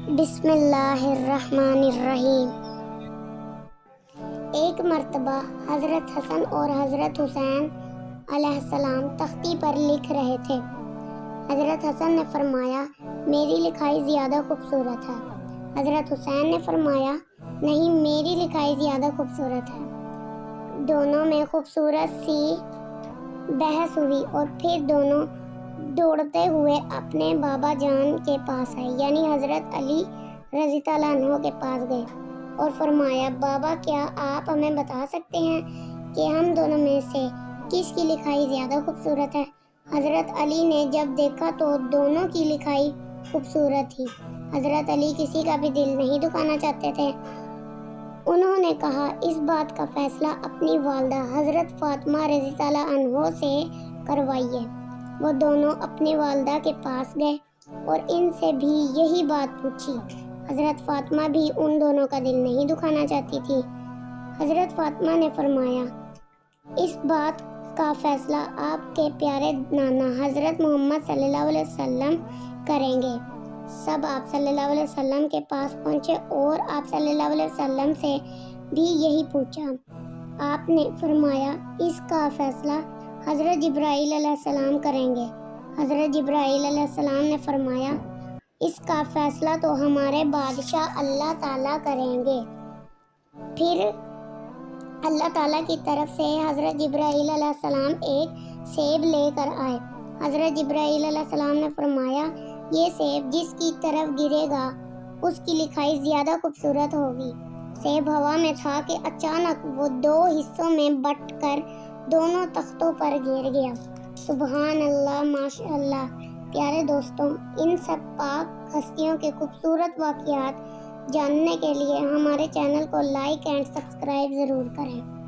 بسم اللہ الرحمن الرحیم۔ ایک مرتبہ حضرت حسن اور حضرت حسین علیہ السلام تختی پر لکھ رہے تھے۔ حضرت حسن نے فرمایا، میری لکھائی زیادہ خوبصورت ہے۔ حضرت حسین نے فرمایا، نہیں، میری لکھائی زیادہ خوبصورت ہے۔ دونوں میں خوبصورت سی بحث ہوئی اور پھر دونوں دوڑتے ہوئے اپنے بابا جان کے پاس آئے، یعنی حضرت علی رضی اللہ عنہ کے پاس گئے اور فرمایا، بابا، کیا آپ ہمیں بتا سکتے ہیں کہ ہم دونوں میں سے کس کی لکھائی زیادہ خوبصورت ہے؟ حضرت علی نے جب دیکھا تو دونوں کی لکھائی خوبصورت تھی۔ حضرت علی کسی کا بھی دل نہیں دکھانا چاہتے تھے۔ انہوں نے کہا، اس بات کا فیصلہ اپنی والدہ حضرت فاطمہ رضی اللہ عنہ سے کروائیے۔ وہ دونوں اپنی والدہ کے پاس گئے اور ان سے بھی یہی بات پوچھی۔ حضرت فاطمہ بھی ان دونوں کا دل نہیں دکھانا چاہتی تھی۔ حضرت فاطمہ نے فرمایا، اس بات کا فیصلہ آپ کے پیارے نانا حضرت محمد صلی اللہ علیہ وسلم کریں گے۔ سب آپ صلی اللہ علیہ وسلم کے پاس پہنچے اور آپ صلی اللہ علیہ وسلم سے بھی یہی پوچھا۔ آپ نے فرمایا، اس کا فیصلہ حضرت جبرائیل علیہ السلام کریں گے۔ حضرت جبرائیل علیہ السلام نے فرمایا، اس کا فیصلہ تو ہمارے بادشاہ اللہ تعالیٰ کریں گے۔ پھر اللہ تعالیٰ کی طرف سے حضرت جبرائیل علیہ السلام ایک سیب لے کر آئے۔ حضرت جبرائیل علیہ السلام نے فرمایا، یہ سیب جس کی طرف گرے گا اس کی لکھائی زیادہ خوبصورت ہوگی۔ سیب ہوا میں تھا کہ اچانک وہ دو حصوں میں بٹ کر دونوں تختوں پر گر گیا۔ سبحان اللہ، ماشاء اللہ۔ پیارے دوستوں، ان سب پاک ہستیوں کے خوبصورت واقعات جاننے کے لیے ہمارے چینل کو لائک اینڈ سبسکرائب ضرور کریں۔